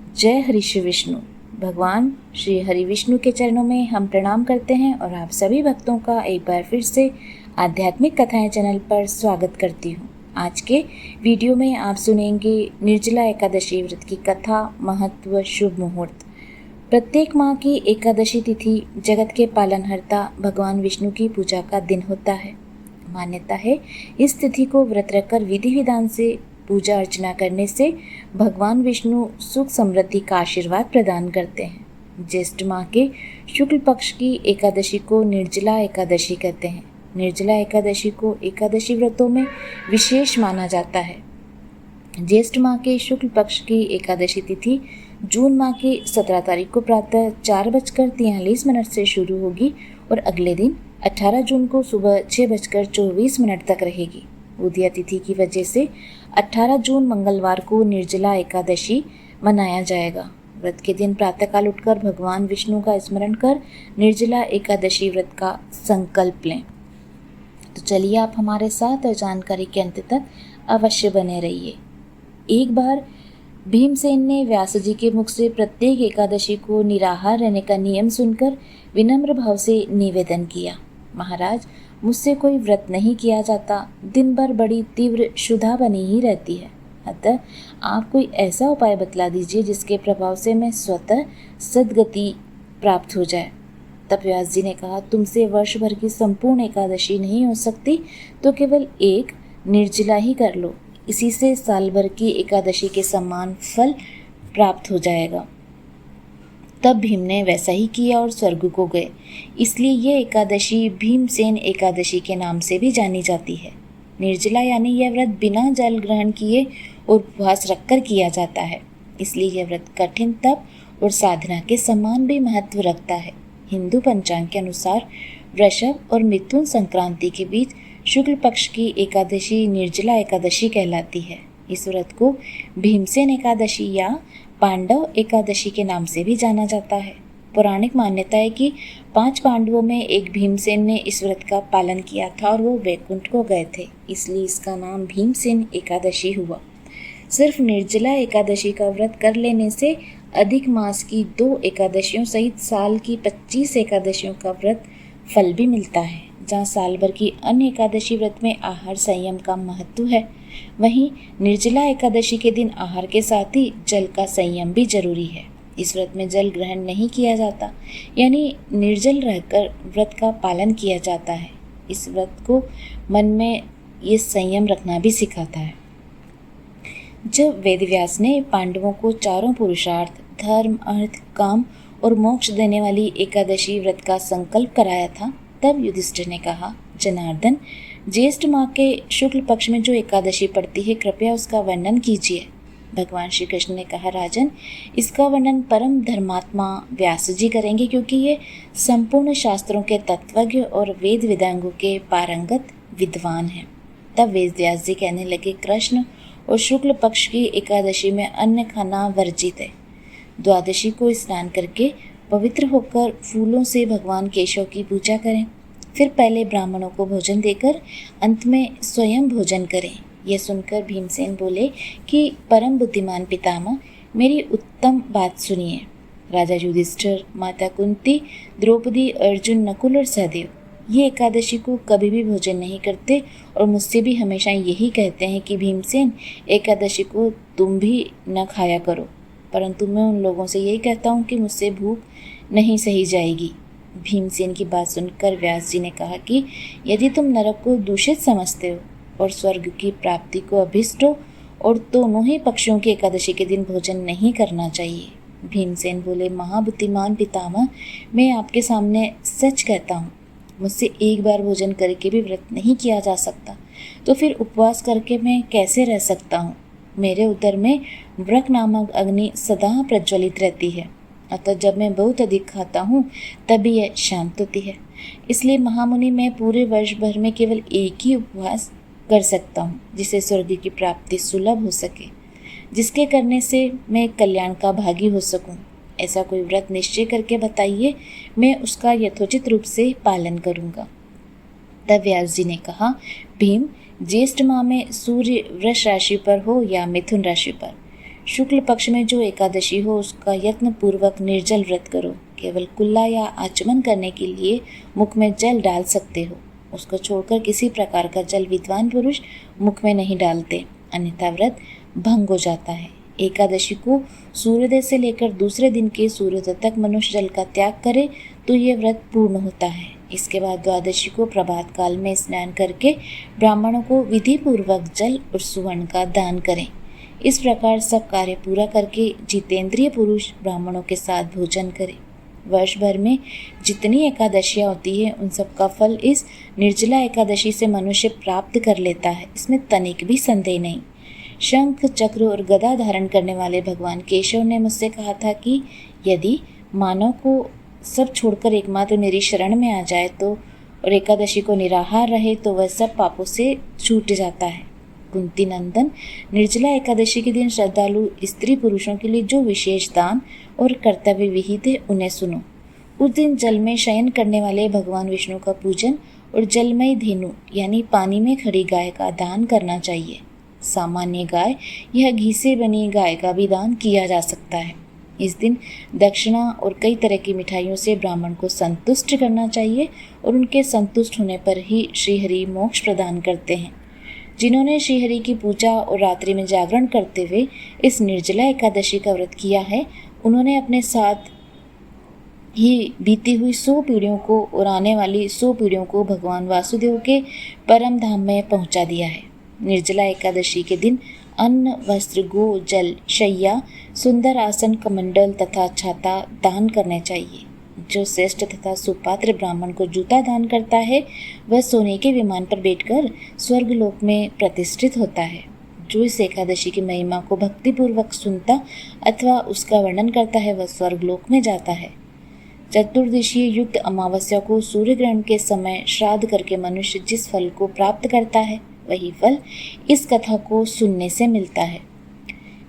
जय हरि विष्णु। भगवान श्री हरि विष्णु के चरणों में हम प्रणाम करते हैं और आप सभी भक्तों का एक बार फिर से आध्यात्मिक कथाएं चैनल पर स्वागत करती हूँ। आज के वीडियो में आप सुनेंगे निर्जला एकादशी व्रत की कथा, महत्व, शुभ मुहूर्त। प्रत्येक माह की एकादशी तिथि जगत के पालनहर्ता भगवान विष्णु की पूजा का दिन होता है। मान्यता है इस तिथि को व्रत रखकर विधि विधान से पूजा अर्चना करने से भगवान विष्णु सुख समृद्धि का आशीर्वाद प्रदान करते हैं। ज्येष्ठ माह के शुक्ल पक्ष की एकादशी को निर्जला एकादशी कहते हैं। निर्जला एकादशी को एकादशी व्रतों में विशेष माना जाता है। ज्येष्ठ माह के शुक्ल पक्ष की एकादशी तिथि जून माह की 17 तारीख को प्रातः 4:43 से शुरू होगी और अगले दिन 18 जून को सुबह 6:24 तक रहेगी। उदया तिथि की वजह से 18 जून मंगलवार को निर्जला एकादशी मनाया जाएगा। व्रत के दिन प्रातःकाल उठकर भगवान विष्णु का स्मरण कर निर्जला एकादशी व्रत का संकल्प लें। तो चलिए आप हमारे साथ और जानकारी के अंत तक अवश्य बने रहिए। एक बार भीमसेन ने व्यास जी के मुख से प्रत्येक एकादशी को निराहार रहने का नियम सुनकर विनम्र भाव से निवेदन किया, महाराज, मुझसे कोई व्रत नहीं किया जाता, दिन भर बड़ी तीव्र क्षुधा बनी ही रहती है, अतः आप कोई ऐसा उपाय बतला दीजिए जिसके प्रभाव से मैं स्वतः सद्गति प्राप्त हो जाए। तब व्यास जी ने कहा, तुमसे वर्ष भर की संपूर्ण एकादशी नहीं हो सकती तो केवल एक निर्जला ही कर लो, इसी से साल भर की एकादशी के समान फल प्राप्त हो जाएगा। तब भीम ने वैसा ही किया और स्वर्ग को गए। इसलिए ये एकादशी भीमसेन एकादशी के नाम से भी जानी जाती है। निर्जला यानी यह व्रत बिना जल ग्रहण किए और उपवास रखकर किया जाता है। इसलिए यह व्रत कठिन तप और साधना के समान भी महत्व रखता है। हिंदू पंचांग के अनुसार वृषभ और मिथुन संक्रांति के बीच शुक्ल पक्ष की एकादशी निर्जला एकादशी कहलाती है। इस व्रत को भीमसेन एकादशी या पांडव एकादशी के नाम से भी जाना जाता है। पौराणिक मान्यता है कि 5 पांडवों में एक भीमसेन ने इस व्रत का पालन किया था और वो वैकुंठ को गए थे, इसलिए इसका नाम भीमसेन एकादशी हुआ। सिर्फ निर्जला एकादशी का व्रत कर लेने से अधिक मास की 2 एकादशियों सहित साल की 25 एकादशियों का व्रत फल भी मिलता है। जहाँ साल भर की अन्य एकादशी व्रत में आहार संयम का महत्व है, वहीं निर्जला एकादशी के दिन आहार के साथ ही जल का संयम भी जरूरी है। इस व्रत में जल ग्रहण नहीं किया जाता, यानी निर्जल रहकर व्रत का पालन किया जाता है। इस व्रत को मन में ये संयम रखना भी सिखाता है। जब वेदव्यास ने पांडवों को चारों पुरुषार्थ धर्म, अर्थ, काम और मोक्ष देने वाली एकादशी व्रत का संकल्प कराया था, तब युधिष्ठिर ने कहा, जनार्दन, ज्येष्ठ माह के शुक्ल पक्ष में जो एकादशी पड़ती है, कृपया उसका वर्णन कीजिए। भगवान श्री कृष्ण ने कहा, राजन, इसका वर्णन परम धर्मात्मा व्यास जी करेंगे, क्योंकि ये संपूर्ण शास्त्रों के तत्वज्ञ और वेद वेदांगों के पारंगत विद्वान हैं। तब वेद व्यास जी कहने लगे, कृष्ण और शुक्ल पक्ष की एकादशी में अन्न खाना वर्जित है। द्वादशी को स्नान करके पवित्र होकर फूलों से भगवान केशव की पूजा करें, फिर पहले ब्राह्मणों को भोजन देकर अंत में स्वयं भोजन करें। यह सुनकर भीमसेन बोले कि परम बुद्धिमान पितामह, मेरी उत्तम बात सुनिए। राजा युधिष्ठिर, माता कुंती, द्रौपदी, अर्जुन, नकुल और सहदेव ये एकादशी को कभी भी भोजन नहीं करते और मुझसे भी हमेशा यही कहते हैं कि भीमसेन, एकादशी को तुम भी न खाया करो, परंतु मैं उन लोगों से यही कहता हूँ कि मुझसे भूख नहीं सही जाएगी। भीमसेन की बात सुनकर व्यास जी ने कहा कि यदि तुम नरक को दूषित समझते हो और स्वर्ग की प्राप्ति को अभिष्ट हो और दोनों ही पक्षों की एकादशी के दिन भोजन नहीं करना चाहिए। भीमसेन बोले, महाबुद्धिमान पितामह, मैं आपके सामने सच कहता हूँ, मुझसे एक बार भोजन करके भी व्रत नहीं किया जा सकता, तो फिर उपवास करके मैं कैसे रह सकता हूँ। मेरे उदर में व्रक नामक अग्नि सदा प्रज्वलित रहती है, अतः जब मैं बहुत अधिक खाता हूँ तभी यह शांत होती है। इसलिए महामुनि, मैं पूरे वर्ष भर में केवल एक ही उपवास कर सकता हूँ जिससे स्वर्ग की प्राप्ति सुलभ हो सके, जिसके करने से मैं कल्याण का भागी हो सकूँ। ऐसा कोई व्रत निश्चय करके बताइए, मैं उसका यथोचित रूप से पालन करूँगा। तब व्यास जी ने कहा, भीम, ज्येष्ठ माह में सूर्य वृष राशि पर हो या मिथुन राशि पर, शुक्ल पक्ष में जो एकादशी हो उसका यत्न पूर्वक निर्जल व्रत करो। केवल कुल्ला या आचमन करने के लिए मुख में जल डाल सकते हो। उसको छोड़कर किसी प्रकार का जल विद्वान पुरुष मुख में नहीं डालते, अन्यथा व्रत भंग हो जाता है। एकादशी को सूर्योदय से लेकर दूसरे दिन के सूर्योदय तक मनुष्य जल का त्याग करे तो ये व्रत पूर्ण होता है। इसके बाद द्वादशी को प्रभात काल में स्नान करके ब्राह्मणों को विधि पूर्वक जल और सुवर्ण का दान करें। इस प्रकार सब कार्य पूरा करके जितेंद्रिय पुरुष ब्राह्मणों के साथ भोजन करे। वर्ष भर में जितनी एकादशियाँ होती है उन सब का फल इस निर्जला एकादशी से मनुष्य प्राप्त कर लेता है, इसमें तनिक भी संदेह नहीं। शंख चक्र और गदा धारण करने वाले भगवान केशव ने मुझसे कहा था कि यदि मानव को सब छोड़कर एकमात्र मेरी शरण में आ जाए तो और एकादशी को निराहार रहे तो वह सब पापों से छूट जाता है। कुंती नंदन, निर्जला एकादशी के दिन श्रद्धालु स्त्री पुरुषों के लिए जो विशेष दान और कर्तव्य विहित है उन्हें सुनो। उस दिन जल में शयन करने वाले भगवान विष्णु का पूजन और जलमय धेनु यानी पानी में खड़ी गाय का दान करना चाहिए। सामान्य गाय या घी से बनी गाय का भी दान किया जा सकता है। इस दिन दक्षिणा और कई तरह की मिठाइयों से ब्राह्मण को संतुष्ट करना चाहिए और उनके संतुष्ट होने पर ही श्रीहरि मोक्ष प्रदान करते हैं। जिन्होंने श्रीहरि की पूजा और रात्रि में जागरण करते हुए इस निर्जला एकादशी का व्रत किया है, उन्होंने अपने साथ ही बीती हुई 100 पीढ़ियों को और आने वाली 100 पीढ़ियों को भगवान वासुदेव के परम धाम में पहुंचा दिया है। निर्जला एकादशी के दिन अन्न, वस्त्र, गो, जल, शैया, सुंदर आसन, कमंडल तथा छाता दान करने चाहिए। जो श्रेष्ठ तथा सुपात्र ब्राह्मण को जूता दान करता है वह सोने के विमान पर बैठकर स्वर्गलोक में प्रतिष्ठित होता है। जो इस एकादशी की महिमा को भक्तिपूर्वक सुनता अथवा उसका वर्णन करता है वह स्वर्गलोक में जाता है। चतुर्दशीय युक्त अमावस्या को सूर्य ग्रहण के समय श्राद्ध करके मनुष्य जिस फल को प्राप्त करता है वही फल इस कथा को सुनने से मिलता है।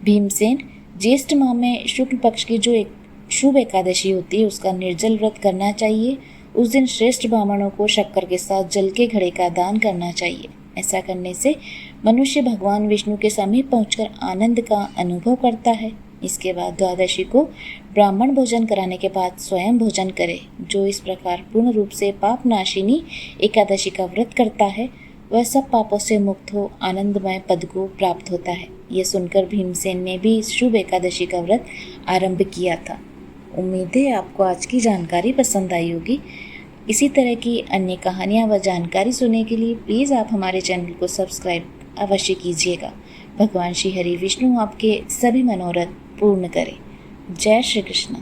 भीमसेन, ज्येष्ठ माह में शुक्ल पक्ष की जो एक शुभ एकादशी होती है उसका निर्जल व्रत करना चाहिए। उस दिन श्रेष्ठ ब्राह्मणों को शक्कर के साथ जल के घड़े का दान करना चाहिए। ऐसा करने से मनुष्य भगवान विष्णु के समीप पहुंचकर आनंद का अनुभव करता है। इसके बाद द्वादशी को ब्राह्मण भोजन कराने के बाद स्वयं भोजन करे। जो इस प्रकार पूर्ण रूप से पाप नाशिनी एकादशी का व्रत करता है वह सब पापों से मुक्त हो आनंदमय पद को प्राप्त होता है। यह सुनकर भीमसेन ने भी इस शुभ एकादशी का व्रत आरंभ किया था। उम्मीद है आपको आज की जानकारी पसंद आई होगी। इसी तरह की अन्य कहानियाँ व जानकारी सुनने के लिए प्लीज़ आप हमारे चैनल को सब्सक्राइब अवश्य कीजिएगा। भगवान श्री हरि विष्णु आपके सभी मनोरथ पूर्ण करें। जय श्री कृष्ण।